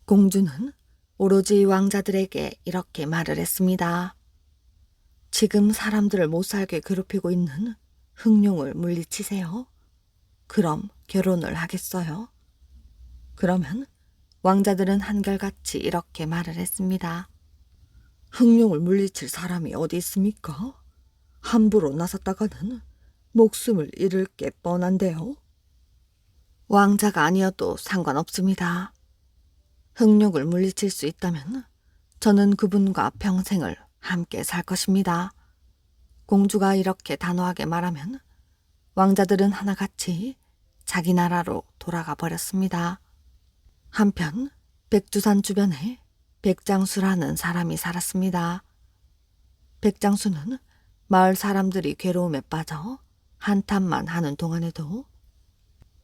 공주는 오로지 왕자들에게 이렇게 말을 했습니다. 지금 사람들을 못살게 괴롭히고 있는 흑룡을 물리치세요. 그럼 결혼을 하겠어요. 그러면 왕자들은 한결같이 이렇게 말을 했습니다. 흑룡을 물리칠 사람이 어디 있습니까? 함부로 나섰다가는 목숨을 잃을 게 뻔한데요. 왕자가 아니어도 상관없습니다. 흑룡을 물리칠 수 있다면 저는 그분과 평생을 함께 살 것입니다. 공주가 이렇게 단호하게 말하면 왕자들은 하나같이 자기 나라로 돌아가 버렸습니다. 한편 백두산 주변에 백장수라는 사람이 살았습니다. 백장수는 마을 사람들이 괴로움에 빠져 한탄만 하는 동안에도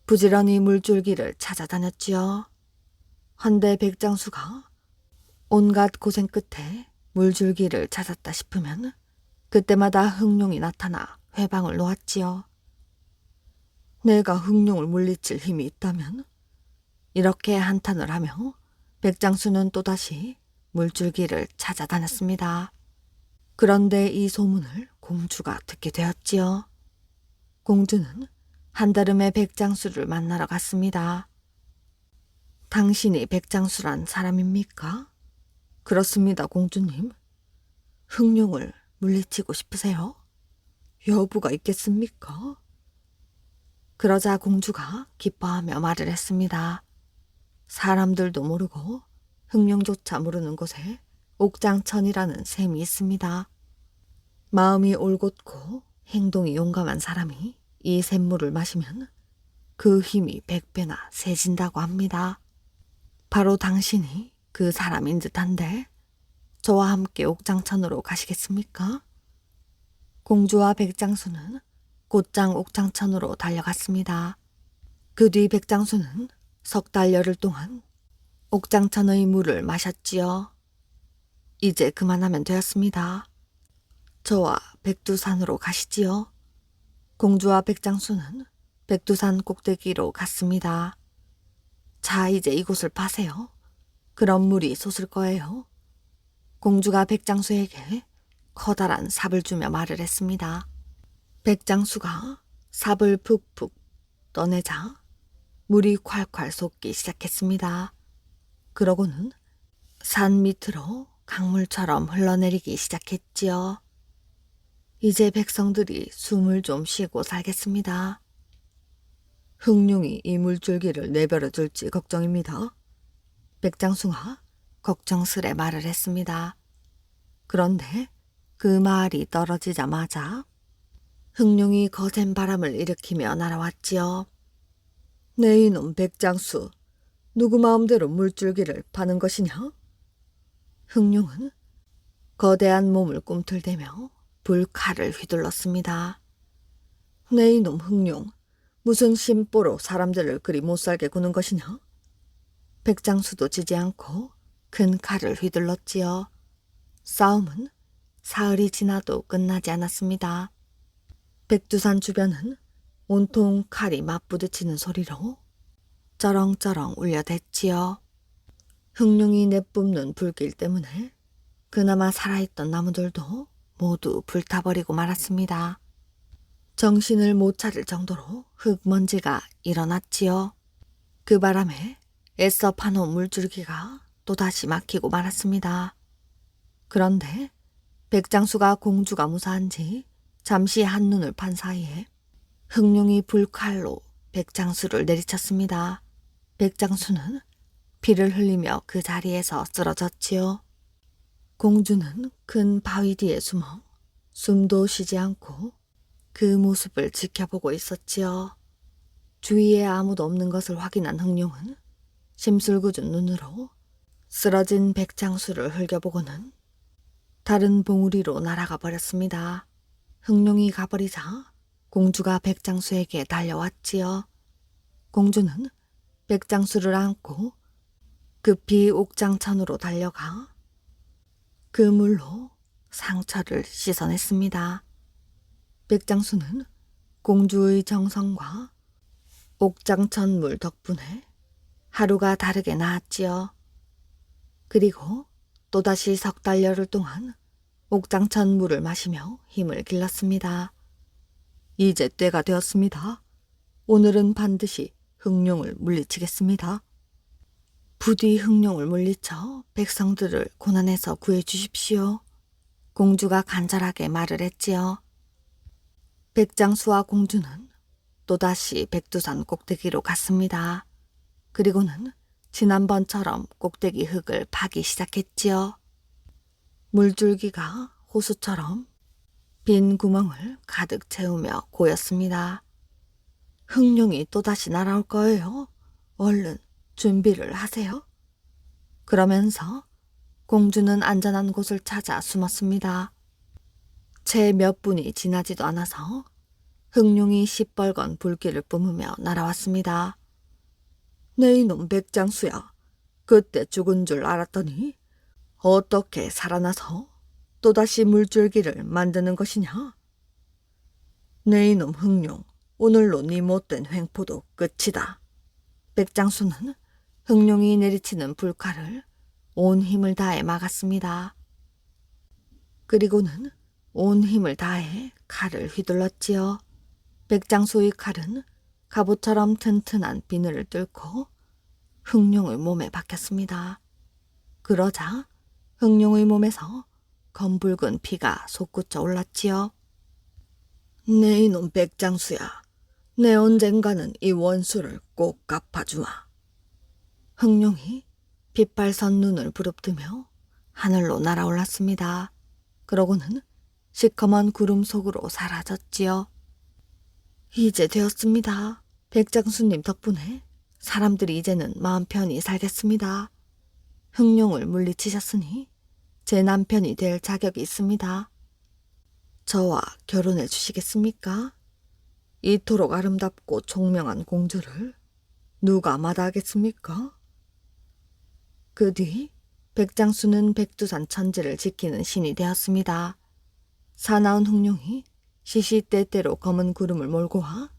부지런히 물줄기를 찾아다녔지요. 헌데 백장수가 온갖 고생 끝에 물줄기를 찾았다 싶으면 그때마다 흑룡이 나타나 회방을 놓았지요. 내가 흑룡을 물리칠 힘이 있다면? 이렇게 한탄을 하며 백장수는 또다시 물줄기를 찾아다녔습니다. 그런데 이 소문을 공주가 듣게 되었지요. 공주는 한달음에 백장수를 만나러 갔습니다. 당신이 백장수란 사람입니까? 그렇습니다, 공주님. 흑룡을 물리치고 싶으세요? 여부가 있겠습니까? 그러자 공주가 기뻐하며 말을 했습니다. 사람들도 모르고 흑룡조차 모르는 곳에 옥장천이라는 샘이 있습니다. 마음이 올곧고 행동이 용감한 사람이 이 샘물을 마시면 그 힘이 100배나 세진다고 합니다. 바로 당신이 그 사람인 듯한데 저와 함께 옥장천으로 가시겠습니까? 공주와 백장수는 곧장 옥장천으로 달려갔습니다. 그 뒤 백장수는 3달열흘 동안 옥장천의 물을 마셨지요. 이제 그만하면 되었습니다. 저와 백두산으로 가시지요. 공주와 백장수는 백두산 꼭대기로 갔습니다. 자, 이제 이곳을 파세요. 그럼 물이 솟을 거예요. 공주가 백장수에게 커다란 삽을 주며 말을 했습니다. 백장수가 삽을 푹푹 떠내자 물이 콸콸 솟기 시작했습니다. 그러고는 산 밑으로 강물처럼 흘러내리기 시작했지요. 이제 백성들이 숨을 좀 쉬고 살겠습니다. 흥룡이 이 물줄기를 내버려 둘지 걱정입니다. 백장수가 걱정스레 말을 했습니다. 그런데 그 말이 떨어지자마자 흥룡이 거센 바람을 일으키며 날아왔지요. 내 이놈 백장수, 누구 마음대로 물줄기를 파는 것이냐? 흥룡은 거대한 몸을 꿈틀대며 불칼을 휘둘렀습니다. 내 이놈 흥룡, 무슨 심보로 사람들을 그리 못살게 구는 것이냐? 백장수도 지지 않고 큰 칼을 휘둘렀지요. 싸움은 사흘이 지나도 끝나지 않았습니다. 백두산 주변은 온통 칼이 맞부딪히는 소리로 쩌렁쩌렁 울려댔지요. 흥룡이 내뿜는 불길 때문에 그나마 살아있던 나무들도 모두 불타버리고 말았습니다. 정신을 못 차릴 정도로 흙먼지가 일어났지요. 그 바람에 애써 파놓은 물줄기가 또다시 막히고 말았습니다. 그런데 백장수가 공주가 무사한지 잠시 한눈을 판 사이에 흥룡이 불칼로 백장수를 내리쳤습니다. 백장수는 피를 흘리며 그 자리에서 쓰러졌지요. 공주는 큰 바위 뒤에 숨어 숨도 쉬지 않고 그 모습을 지켜보고 있었지요. 주위에 아무도 없는 것을 확인한 흥룡은 심술궂은 눈으로 쓰러진 백장수를 흘겨보고는 다른 봉우리로 날아가 버렸습니다. 흥룡이 가버리자 공주가 백장수에게 달려왔지요. 공주는 백장수를 안고 급히 옥장천으로 달려가 그 물로 상처를 씻어냈습니다. 백장수는 공주의 정성과 옥장천 물 덕분에 하루가 다르게 나았지요. 그리고 또다시 석 달여를 동안 옥장천 물을 마시며 힘을 길렀습니다. 이제 때가 되었습니다. 오늘은 반드시 흥룡을 물리치겠습니다. 부디 흥룡을 물리쳐 백성들을 고난에서 구해주십시오. 공주가 간절하게 말을 했지요. 백장수와 공주는 또다시 백두산 꼭대기로 갔습니다. 그리고는 지난번처럼 꼭대기 흙을 파기 시작했지요. 물줄기가 호수처럼 빈 구멍을 가득 채우며 고였습니다. 흥룡이 또다시 날아올 거예요. 얼른 준비를 하세요. 그러면서 공주는 안전한 곳을 찾아 숨었습니다. 채 몇 분이 지나지도 않아서 흥룡이 시뻘건 불길을 뿜으며 날아왔습니다. 내 이놈 백장수야, 그때 죽은 줄 알았더니 어떻게 살아나서 또다시 물줄기를 만드는 것이냐? 내 이놈 흥룡, 오늘로 네 못된 횡포도 끝이다. 백장수는 흥룡이 내리치는 불칼을 온 힘을 다해 막았습니다. 그리고는 온 힘을 다해 칼을 휘둘렀지요. 백장수의 칼은 갑옷처럼 튼튼한 비늘을 뚫고 흥룡의 몸에 박혔습니다. 그러자 흥룡의 몸에서 검붉은 피가 솟구쳐 올랐지요. 내 이놈 백장수야, 내 언젠가는 이 원수를 꼭 갚아주마. 흥룡이 빛발선 눈을 부릅뜨며 하늘로 날아올랐습니다. 그러고는 시커먼 구름 속으로 사라졌지요. 이제 되었습니다. 백장수님 덕분에 사람들이 이제는 마음 편히 살겠습니다. 흥룡을 물리치셨으니 제 남편이 될 자격이 있습니다. 저와 결혼해 주시겠습니까? 이토록 아름답고 총명한 공주를 누가 마다하겠습니까? 그 뒤 백장수는 백두산 천지를 지키는 신이 되었습니다. 사나운 흥룡이 시시때때로 검은 구름을 몰고 와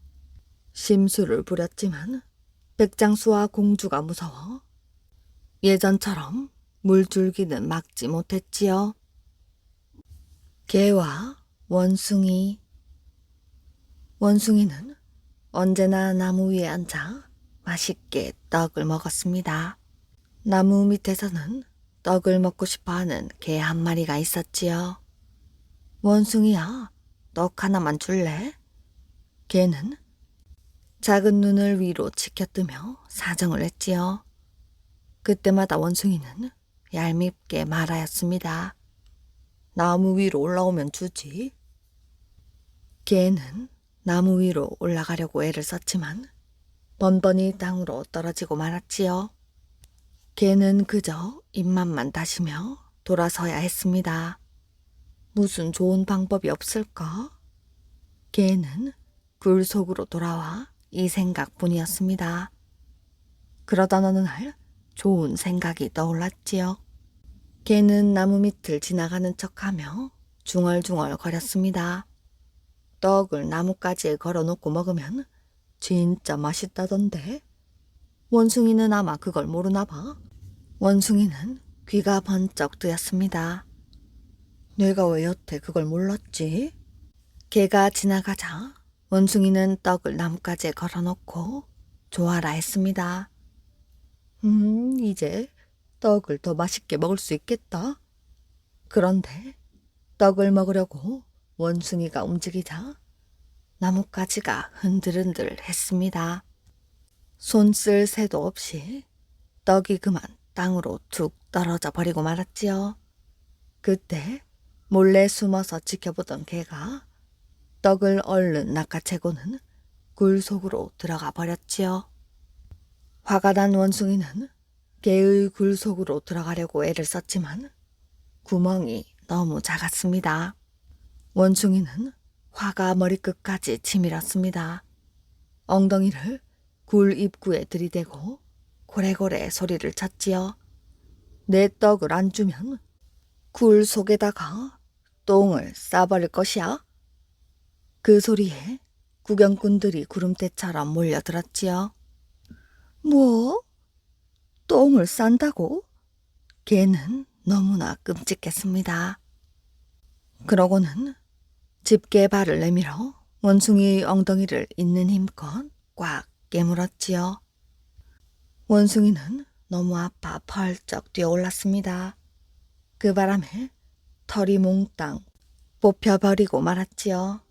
심수를 부렸지만 백장수와 공주가 무서워 예전처럼 물줄기는 막지 못했지요. 개와 원숭이. 원숭이는 언제나 나무 위에 앉아 맛있게 떡을 먹었습니다. 나무 밑에서는 떡을 먹고 싶어하는 개 한 마리가 있었지요. 원숭이야, 떡 하나만 줄래? 개는 작은 눈을 위로 치켜뜨며 사정을 했지요. 그때마다 원숭이는 얄밉게 말하였습니다. 나무 위로 올라오면 주지. 개는 나무 위로 올라가려고 애를 썼지만 번번이 땅으로 떨어지고 말았지요. 개는 그저 입맛만 다시며 돌아서야 했습니다. 무슨 좋은 방법이 없을까? 개는 굴 속으로 돌아와 이 생각뿐이었습니다. 그러던 어느 날 좋은 생각이 떠올랐지요. 개는 나무 밑을 지나가는 척하며 중얼중얼 거렸습니다. 떡을 나뭇가지에 걸어놓고 먹으면 진짜 맛있다던데. 원숭이는 아마 그걸 모르나 봐. 원숭이는 귀가 번쩍 뜨였습니다. 내가 왜 여태 그걸 몰랐지? 개가 지나가자 원숭이는 떡을 나뭇가지에 걸어놓고 좋아라 했습니다. 이제 떡을 더 맛있게 먹을 수 있겠다. 그런데 떡을 먹으려고 원숭이가 움직이자 나뭇가지가 흔들흔들 했습니다. 손 쓸 새도 없이 떡이 그만 땅으로 툭 떨어져 버리고 말았지요. 그때 몰래 숨어서 지켜보던 개가 떡을 얼른 낚아채고는 굴 속으로 들어가 버렸지요. 화가 난 원숭이는 개의 굴 속으로 들어가려고 애를 썼지만 구멍이 너무 작았습니다. 원숭이는 화가 머리끝까지 치밀었습니다. 엉덩이를 굴 입구에 들이대고 고래고래 소리를 쳤지요. 내 떡을 안 주면 굴 속에다가 똥을 싸버릴 것이야. 그 소리에 구경꾼들이 구름대처럼 몰려들었지요. 뭐? 똥을 싼다고? 개는 너무나 끔찍했습니다. 그러고는 집게 발을 내밀어 원숭이의 엉덩이를 있는 힘껏 꽉 깨물었지요. 원숭이는 너무 아파 펄쩍 뛰어올랐습니다. 그 바람에 털이 몽땅 뽑혀버리고 말았지요.